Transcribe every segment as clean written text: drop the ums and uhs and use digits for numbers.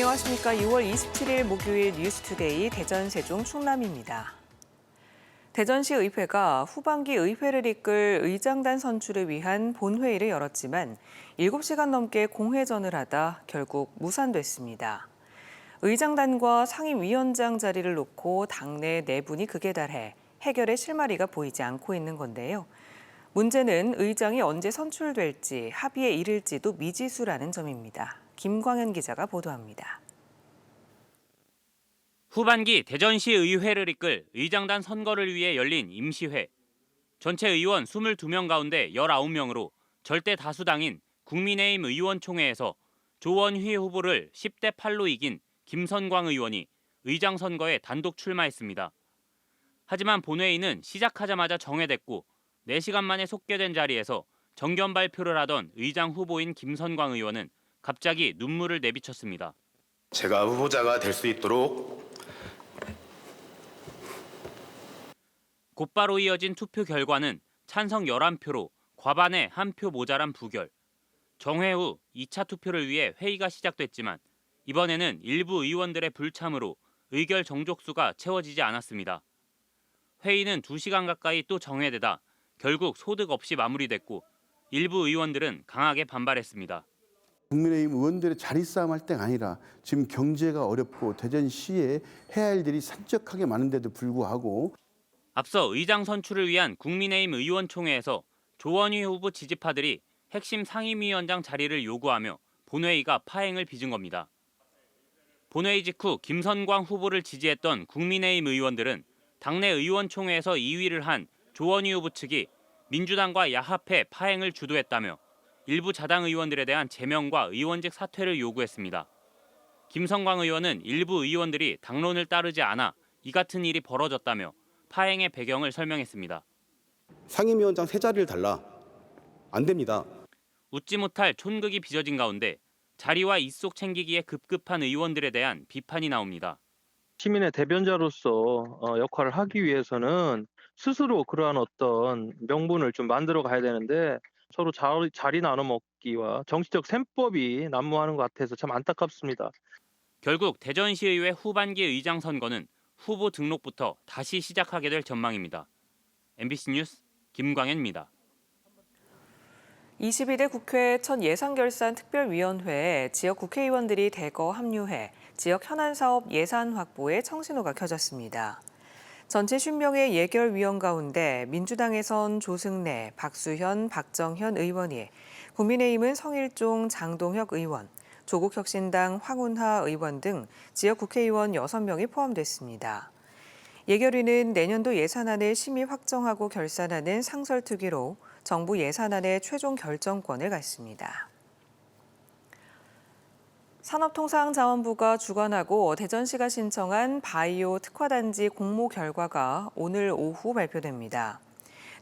안녕하십니까. 6월 27일 목요일 뉴스투데이 대전 세종 충남입니다. 대전시 의회가 후반기 의회를 이끌 의장단 선출을 위한 본회의를 열었지만 7시간 넘게 공회전을 하다 결국 무산됐습니다. 의장단과 상임위원장 자리를 놓고 당내 내분이 극에 달해 해결의 실마리가 보이지 않고 있는 건데요. 문제는 의장이 언제 선출될지 합의에 이를지도 미지수라는 점입니다. 김광현 기자가 보도합니다. 후반기 대전시 의회를 이끌 의장단 선거를 위해 열린 임시회. 전체 의원 22명 가운데 19명으로 절대 다수당인 국민의힘 의원총회에서 조원휘 후보를 10대 8로 이긴 김선광 의원이 의장 선거에 단독 출마했습니다. 하지만 본회의는 시작하자마자 정회됐고 4시간 만에 속개된 자리에서 정견 발표를 하던 의장 후보인 김선광 의원은 갑자기 눈물을 내비쳤습니다. 제가 후보자가 될 수 있도록 곧바로 이어진 투표 결과는 찬성 11표로 과반에 1표 모자란 부결. 정회 후 2차 투표를 위해 회의가 시작됐지만 이번에는 일부 의원들의 불참으로 의결 정족수가 채워지지 않았습니다. 회의는 2시간 가까이 또 정회되다 결국 소득 없이 마무리됐고 일부 의원들은 강하게 반발했습니다. 국민의힘 의원들의 자리 싸움할 때가 아니라 지금 경제가 어렵고 대전시에 해야 할 일이 산적하게 많은데도 불구하고 앞서 의장 선출을 위한 국민의힘 의원총회에서 조원휘 후보 지지파들이 핵심 상임위원장 자리를 요구하며 본회의가 파행을 빚은 겁니다. 본회의 직후 김선광 후보를 지지했던 국민의힘 의원들은 당내 의원총회에서 2위를 한 조원휘 후보 측이 민주당과 야합해 파행을 주도했다며 일부 자당 의원들에 대한 제명과 의원직 사퇴를 요구했습니다. 김선광 의원은 일부 의원들이 당론을 따르지 않아 이 같은 일이 벌어졌다며 파행의 배경을 설명했습니다. 상임위원장 3자리를 달라. 안 됩니다. 웃지 못할 촌극이 빚어진 가운데 자리와 입속 챙기기에 급급한 의원들에 대한 비판이 나옵니다. 시민의 대변자로서 역할을 하기 위해서는 스스로 그러한 어떤 명분을 좀 만들어 가야 되는데 서로 자리 나눠 먹기와 정치적 셈법이 난무하는 것 같아서 참 안타깝습니다. 결국 대전시의회 후반기 의장 선거는 후보 등록부터 다시 시작하게 될 전망입니다. MBC 뉴스 김광현입니다. 22대 국회 첫 예산결산 특별위원회에 지역 국회의원들이 대거 합류해 지역 현안사업 예산 확보에 청신호가 켜졌습니다. 전체 50명의 예결위원 가운데 민주당에선 조승래, 박수현, 박정현 의원이, 국민의힘은 성일종, 장동혁 의원, 조국혁신당 황운하 의원 등 지역 국회의원 6명이 포함됐습니다. 예결위는 내년도 예산안을 심의 확정하고 결산하는 상설특위로 정부 예산안의 최종 결정권을 갖습니다. 산업통상자원부가 주관하고 대전시가 신청한 바이오 특화단지 공모 결과가 오늘 오후 발표됩니다.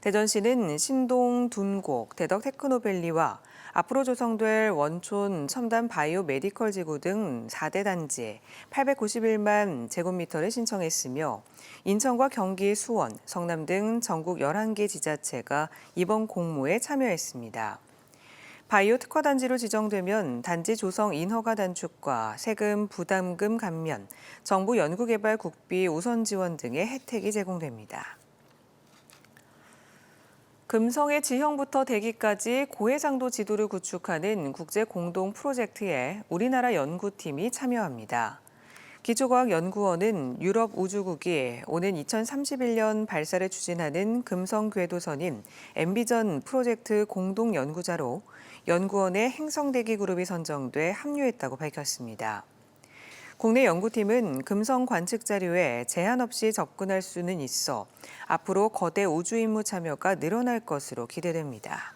대전시는 신동, 둔곡, 대덕 테크노밸리와 앞으로 조성될 원촌 첨단 바이오 메디컬 지구 등 4대 단지 891만 제곱미터를 신청했으며 인천과 경기, 수원, 성남 등 전국 11개 지자체가 이번 공모에 참여했습니다. 바이오 특화 단지로 지정되면 단지 조성 인허가 단축과 세금 부담금 감면, 정부 연구개발 국비 우선 지원 등의 혜택이 제공됩니다. 금성의 지형부터 대기까지 고해상도 지도를 구축하는 국제 공동 프로젝트에 우리나라 연구팀이 참여합니다. 기초과학연구원은 유럽 우주국이 오는 2031년 발사를 추진하는 금성 궤도선인 엠비전 프로젝트 공동 연구자로 연구원의 행성대기 그룹이 선정돼 합류했다고 밝혔습니다. 국내 연구팀은 금성 관측 자료에 제한 없이 접근할 수는 있어 앞으로 거대 우주 임무 참여가 늘어날 것으로 기대됩니다.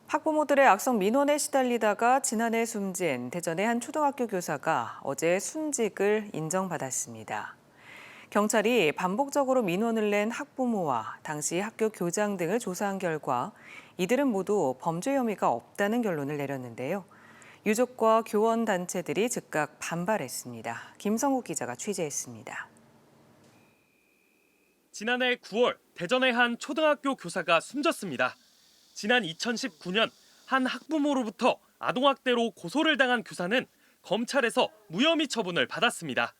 학부모들의 악성 민원에 시달리다가 지난해 숨진 대전의 한 초등학교 교사가 어제 순직을 인정받았습니다. 경찰이 반복적으로 민원을 낸 학부모와 당시 학교 교장 등을 조사한 결과 이들은 모두 범죄 혐의가 없다는 결론을 내렸는데요. 유족과 교원 단체들이 즉각 반발했습니다. 김성국 기자가 취재했습니다. 지난해 9월 대전의 한 초등학교 교사가 숨졌습니다. 지난 2019년 한 학부모로부터 아동학대로 고소를 당한 교사는 검찰에서 무혐의 처분을 받았습니다.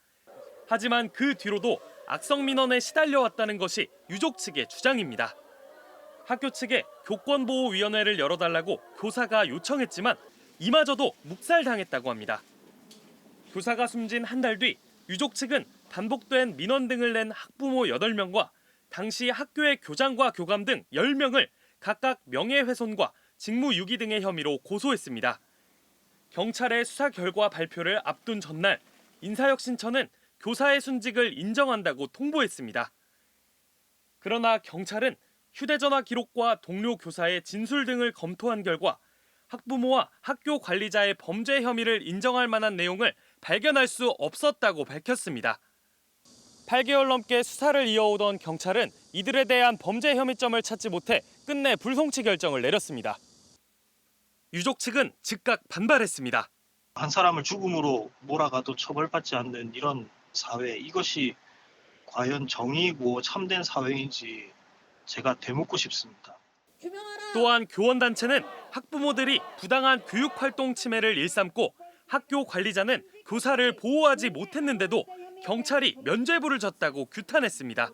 하지만 그 뒤로도 악성 민원에 시달려왔다는 것이 유족 측의 주장입니다. 학교 측에 교권보호위원회를 열어달라고 교사가 요청했지만 이마저도 묵살당했다고 합니다. 교사가 숨진 한 달 뒤 유족 측은 반복된 민원 등을 낸 학부모 8명과 당시 학교의 교장과 교감 등 10명을 각각 명예훼손과 직무유기 등의 혐의로 고소했습니다. 경찰의 수사 결과 발표를 앞둔 전날 인사혁신처는 교사의 순직을 인정한다고 통보했습니다. 그러나 경찰은 휴대전화 기록과 동료 교사의 진술 등을 검토한 결과 학부모와 학교 관리자의 범죄 혐의를 인정할 만한 내용을 발견할 수 없었다고 밝혔습니다. 8개월 넘게 수사를 이어오던 경찰은 이들에 대한 범죄 혐의점을 찾지 못해 끝내 불송치 결정을 내렸습니다. 유족 측은 즉각 반발했습니다. 한 사람을 죽음으로 몰아가도 처벌받지 않는 이런 사회, 이것이 과연 정의이고 참된 사회인지 제가 되묻고 싶습니다. 또한 교원단체는 학부모들이 부당한 교육활동 침해를 일삼고 학교 관리자는 교사를 보호하지 못했는데도 경찰이 면죄부를 줬다고 규탄했습니다.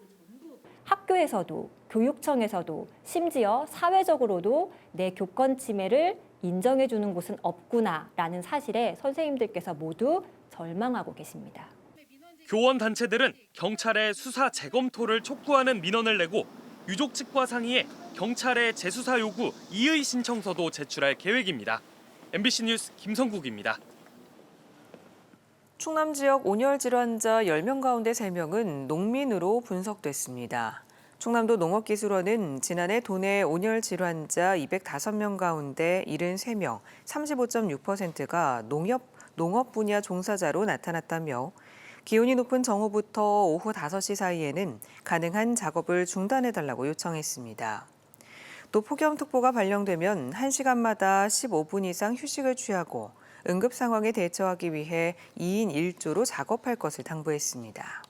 학교에서도 교육청에서도 심지어 사회적으로도 내 교권 침해를 인정해주는 곳은 없구나라는 사실에 선생님들께서 모두 절망하고 계십니다. 교원단체들은 경찰의 수사 재검토를 촉구하는 민원을 내고 유족 측과 상의해 경찰의 재수사 요구 이의 신청서도 제출할 계획입니다. MBC 뉴스 김성국입니다. 충남 지역 온열 질환자 10명 가운데 3명은 농민으로 분석됐습니다. 충남도 농업기술원은 지난해 도내 온열 질환자 205명 가운데 73명, 35.6%가 농업 분야 종사자로 나타났다며 기온이 높은 정오부터 오후 5시 사이에는 가능한 작업을 중단해달라고 요청했습니다. 또 폭염특보가 발령되면 1시간마다 15분 이상 휴식을 취하고 응급 상황에 대처하기 위해 2인 1조로 작업할 것을 당부했습니다.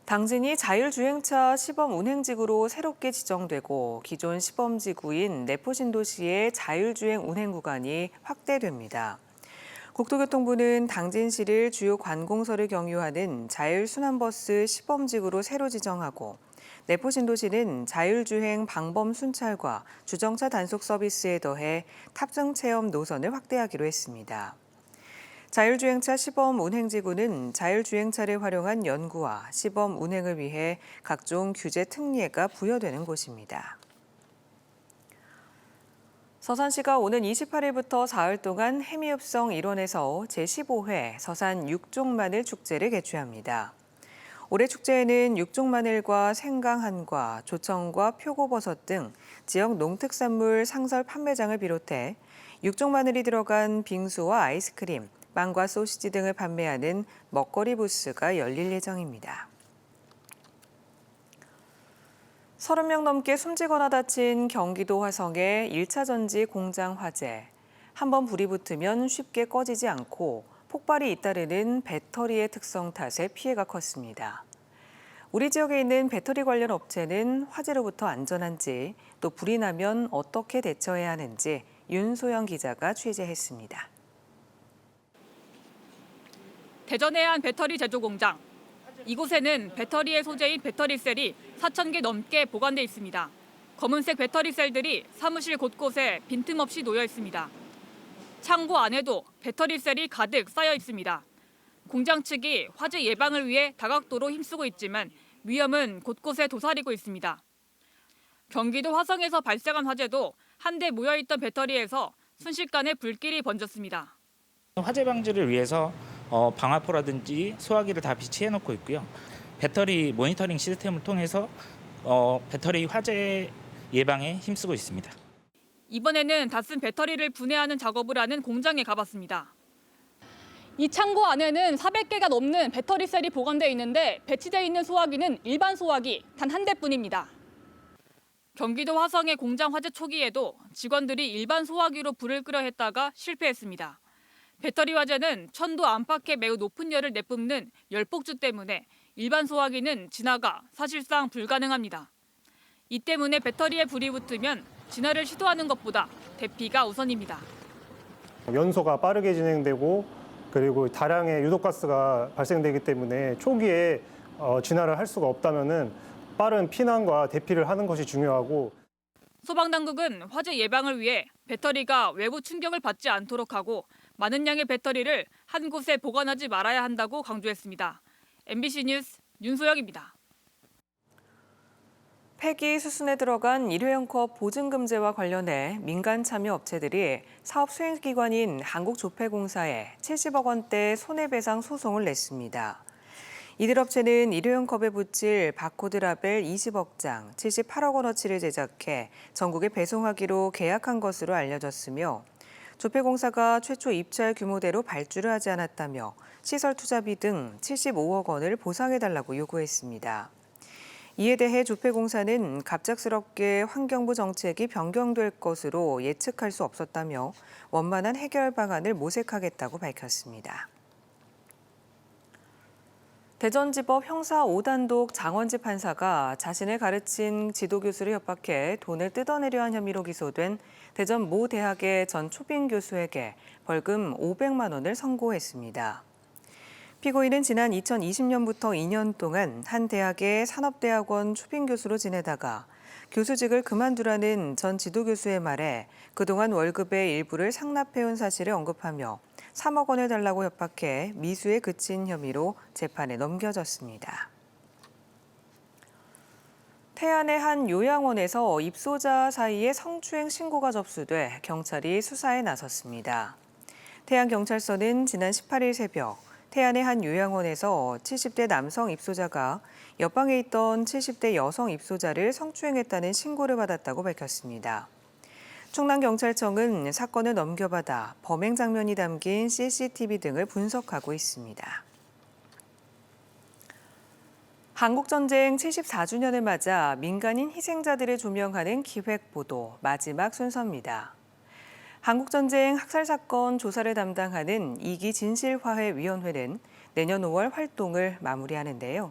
당진이 자율주행차 시범 운행지구로 새롭게 지정되고 기존 시범지구인 내포신도시의 자율주행 운행 구간이 확대됩니다. 국토교통부는 당진시를 주요 관공서를 경유하는 자율순환버스 시범지구로 새로 지정하고 내포신도시는 자율주행 방범 순찰과 주정차 단속 서비스에 더해 탑승체험 노선을 확대하기로 했습니다. 자율주행차 시범 운행지구는 자율주행차를 활용한 연구와 시범 운행을 위해 각종 규제 특례가 부여되는 곳입니다. 서산시가 오는 28일부터 사흘 동안 해미읍성 일원에서 제15회 서산 육종마늘 축제를 개최합니다. 올해 축제에는 육종마늘과 생강한과 조청과 표고버섯 등 지역 농특산물 상설 판매장을 비롯해 육종마늘이 들어간 빙수와 아이스크림, 빵과 소시지 등을 판매하는 먹거리 부스가 열릴 예정입니다. 30명 넘게 숨지거나 다친 경기도 화성의 1차 전지 공장 화재. 한번 불이 붙으면 쉽게 꺼지지 않고 폭발이 잇따르는 배터리의 특성 탓에 피해가 컸습니다. 우리 지역에 있는 배터리 관련 업체는 화재로부터 안전한지 또 불이 나면 어떻게 대처해야 하는지 윤소영 기자가 취재했습니다. 대전의 한 배터리 제조 공장. 이곳에는 배터리의 소재인 배터리셀이 4,000개 넘게 보관돼 있습니다. 검은색 배터리셀들이 사무실 곳곳에 빈틈없이 놓여 있습니다. 창고 안에도 배터리셀이 가득 쌓여 있습니다. 공장 측이 화재 예방을 위해 다각도로 힘쓰고 있지만 위험은 곳곳에 도사리고 있습니다. 경기도 화성에서 발생한 화재도 한데 모여있던 배터리에서 순식간에 불길이 번졌습니다. 화재 방지를 위해서 방화포라든지 소화기를 다 비치해 놓고 있고요. 배터리 모니터링 시스템을 통해서 배터리 화재 예방에 힘쓰고 있습니다. 이번에는 다 쓴 배터리를 분해하는 작업을 하는 공장에 가봤습니다. 이 창고 안에는 400개가 넘는 배터리 셀이 보관되어 있는데 배치되어 있는 소화기는 일반 소화기 단 한 대뿐입니다. 경기도 화성의 공장 화재 초기에도 직원들이 일반 소화기로 불을 끄려 했다가 실패했습니다. 배터리 화재는 천도 안팎에 매우 높은 열을 내뿜는 열폭주 때문에 일반 소화기는 진화가 사실상 불가능합니다. 이 때문에 배터리에 불이 붙으면 진화를 시도하는 것보다 대피가 우선입니다. 연소가 빠르게 진행되고 그리고 다량의 유독가스가 발생되기 때문에 초기에 진화를 할 수가 없다면은 빠른 피난과 대피를 하는 것이 중요하고 소방당국은 화재 예방을 위해 배터리가 외부 충격을 받지 않도록 하고 많은 양의 배터리를 한 곳에 보관하지 말아야 한다고 강조했습니다. MBC 뉴스 윤소영입니다. 폐기 수순에 들어간 일회용 컵 보증금제와 관련해 민간 참여 업체들이 사업 수행기관인 한국조폐공사에 70억 원대 손해배상 소송을 냈습니다. 이들 업체는 일회용 컵에 붙일 바코드 라벨 20억 장, 78억 원어치를 제작해 전국에 배송하기로 계약한 것으로 알려졌으며 조폐공사가 최초 입찰 규모대로 발주를 하지 않았다며 시설 투자비 등 75억 원을 보상해달라고 요구했습니다. 이에 대해 조폐공사는 갑작스럽게 환경부 정책이 변경될 것으로 예측할 수 없었다며 원만한 해결 방안을 모색하겠다고 밝혔습니다. 대전지법 형사 5단독 장원지 판사가 자신을 가르친 지도교수를 협박해 돈을 뜯어내려 한 혐의로 기소된 대전 모 대학의 전 초빙 교수에게 벌금 500만 원을 선고했습니다. 피고인은 지난 2020년부터 2년 동안 한 대학의 산업대학원 초빙 교수로 지내다가 교수직을 그만두라는 전 지도교수의 말에 그동안 월급의 일부를 상납해온 사실을 언급하며 3억 원을 달라고 협박해 미수에 그친 혐의로 재판에 넘겨졌습니다. 태안의 한 요양원에서 입소자 사이에 성추행 신고가 접수돼 경찰이 수사에 나섰습니다. 태안경찰서는 지난 18일 새벽 태안의 한 요양원에서 70대 남성 입소자가 옆방에 있던 70대 여성 입소자를 성추행했다는 신고를 받았다고 밝혔습니다. 충남경찰청은 사건을 넘겨받아 범행 장면이 담긴 CCTV 등을 분석하고 있습니다. 한국전쟁 74주년을 맞아 민간인 희생자들을 조명하는 기획보도 마지막 순서입니다. 한국전쟁 학살사건 조사를 담당하는 2기 진실화해위원회는 내년 5월 활동을 마무리하는데요.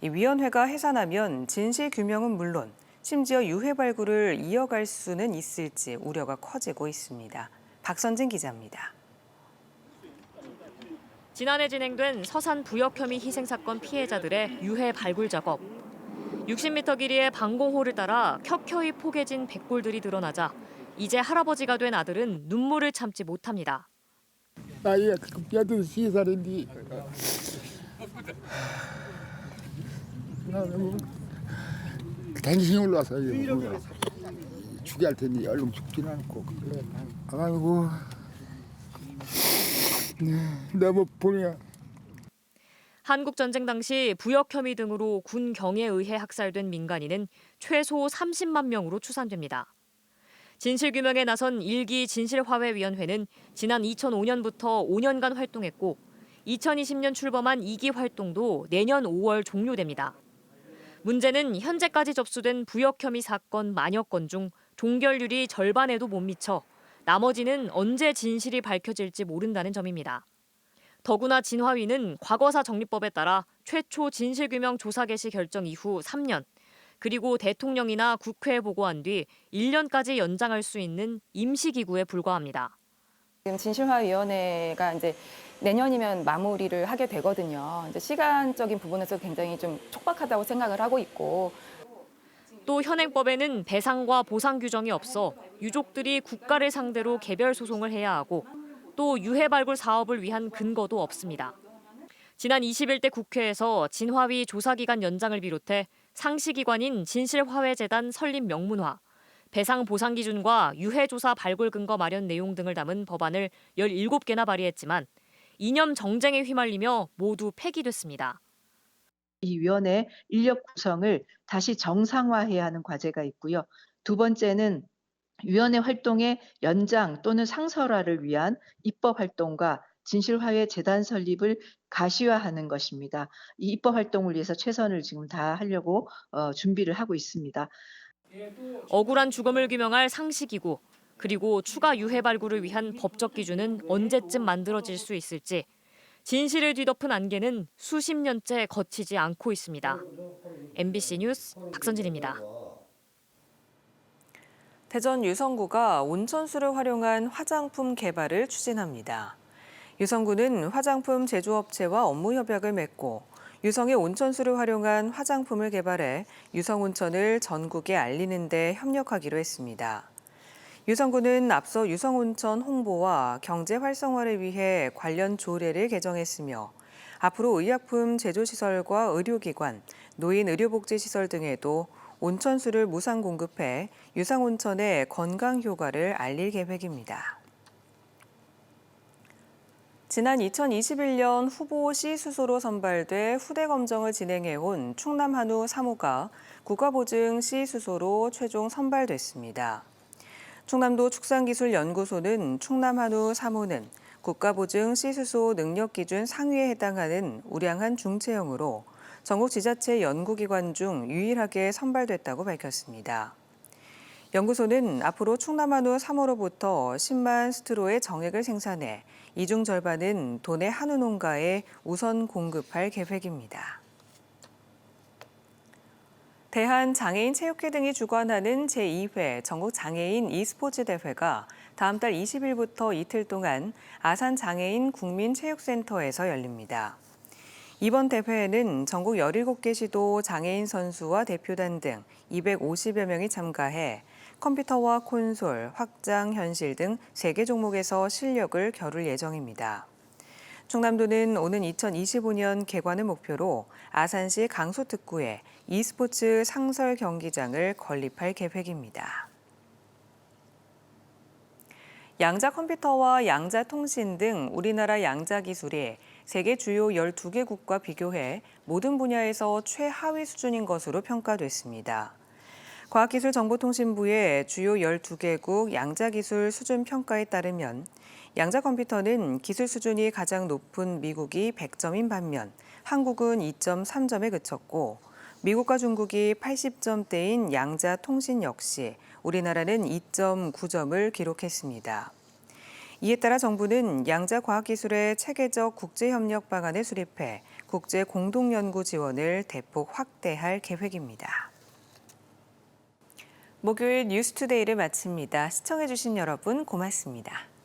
이 위원회가 해산하면 진실규명은 물론 심지어 유해 발굴을 이어갈 수는 있을지 우려가 커지고 있습니다. 박선진 기자입니다. 지난해 진행된 서산 부역 혐의 희생사건 피해자들의 유해 발굴 작업. 60m 길이의 방공호를 따라 켜켜이 포개진 백골들이 드러나자 이제 할아버지가 된 아들은 눈물을 참지 못합니다. 나이가 83살인데 나는 갱신이 올라서 죽게 할 텐데 얼른 죽지는 않고 아이고 너무 보냐. 한국전쟁 당시 부역 혐의 등으로 군 경에 의해 학살된 민간인은 최소 30만 명으로 추산됩니다. 진실규명에 나선 1기 진실화해위원회는 지난 2005년부터 5년간 활동했고 2020년 출범한 2기 활동도 내년 5월 종료됩니다. 문제는 현재까지 접수된 부역 혐의 사건 만여 건 중 종결률이 절반에도 못 미쳐 나머지는 언제 진실이 밝혀질지 모른다는 점입니다. 더구나 진화위는 과거사 정리법에 따라 최초 진실규명 조사 개시 결정 이후 3년, 그리고 대통령이나 국회에 보고한 뒤 1년까지 연장할 수 있는 임시기구에 불과합니다. 지금 진실화위원회가 이제 내년이면 마무리를 하게 되거든요. 이제 시간적인 부분에서 굉장히 좀 촉박하다고 생각을 하고 있고. 또 현행법에는 배상과 보상 규정이 없어 유족들이 국가를 상대로 개별 소송을 해야 하고 또 유해 발굴 사업을 위한 근거도 없습니다. 지난 21대 국회에서 진화위 조사기간 연장을 비롯해 상시기관인 진실화해재단 설립 명문화, 배상 보상 기준과 유해 조사 발굴 근거 마련 내용 등을 담은 법안을 17개나 발의했지만 이념 정쟁에 휘말리며 모두 폐기됐습니다. 이 위원회 인력 구성을 다시 정상화해야 하는 과제가 있고요. 두 번째는 위원회 활동의 연장 또는 상설화를 위한 입법 활동과 진실화해 재단 설립을 가시화하는 것입니다. 이 입법 활동을 위해서 최선을 지금 다하려고 준비를 하고 있습니다. 억울한 죽음을 규명할 상시기구, 그리고 추가 유해 발굴을 위한 법적 기준은 언제쯤 만들어질 수 있을지 진실을 뒤덮은 안개는 수십 년째 거치지 않고 있습니다. MBC 뉴스 박선진입니다. 대전 유성구가 온천수를 활용한 화장품 개발을 추진합니다. 유성구는 화장품 제조업체와 업무 협약을 맺고 유성의 온천수를 활용한 화장품을 개발해 유성온천을 전국에 알리는 데 협력하기로 했습니다. 유성구는 앞서 유성온천 홍보와 경제 활성화를 위해 관련 조례를 개정했으며 앞으로 의약품 제조시설과 의료기관, 노인 의료복지시설 등에도 온천수를 무상 공급해 유성온천의 건강 효과를 알릴 계획입니다. 지난 2021년 후보 C수소로 선발돼 후대 검정을 진행해온 충남 한우 3호가 국가보증 C수소로 최종 선발됐습니다. 충남도 축산기술연구소는 충남 한우 3호는 국가보증 C수소 능력기준 상위에 해당하는 우량한 중체형으로 전국 지자체 연구기관 중 유일하게 선발됐다고 밝혔습니다. 연구소는 앞으로 충남 한우 3호로부터 10만 스트로의 정액을 생산해 이 중 절반은 도내 한우 농가에 우선 공급할 계획입니다. 대한장애인체육회 등이 주관하는 제2회 전국장애인 e스포츠 대회가 다음 달 20일부터 이틀 동안 아산장애인 국민체육센터에서 열립니다. 이번 대회에는 전국 17개 시도 장애인 선수와 대표단 등 250여 명이 참가해 컴퓨터와 콘솔, 확장, 현실 등 3개 종목에서 실력을 겨룰 예정입니다. 충남도는 오는 2025년 개관을 목표로 아산시 강소특구에 e스포츠 상설 경기장을 건립할 계획입니다. 양자컴퓨터와 양자통신 등 우리나라 양자기술이 세계 주요 12개국과 비교해 모든 분야에서 최하위 수준인 것으로 평가됐습니다. 과학기술정보통신부의 주요 12개국 양자기술 수준 평가에 따르면 양자컴퓨터는 기술 수준이 가장 높은 미국이 100점인 반면 한국은 2.3점에 그쳤고 미국과 중국이 80점대인 양자통신 역시 우리나라는 2.9점을 기록했습니다. 이에 따라 정부는 양자과학기술의 체계적 국제협력 방안을 수립해 국제공동연구 지원을 대폭 확대할 계획입니다. 목요일 뉴스투데이를 마칩니다. 시청해주신 여러분 고맙습니다.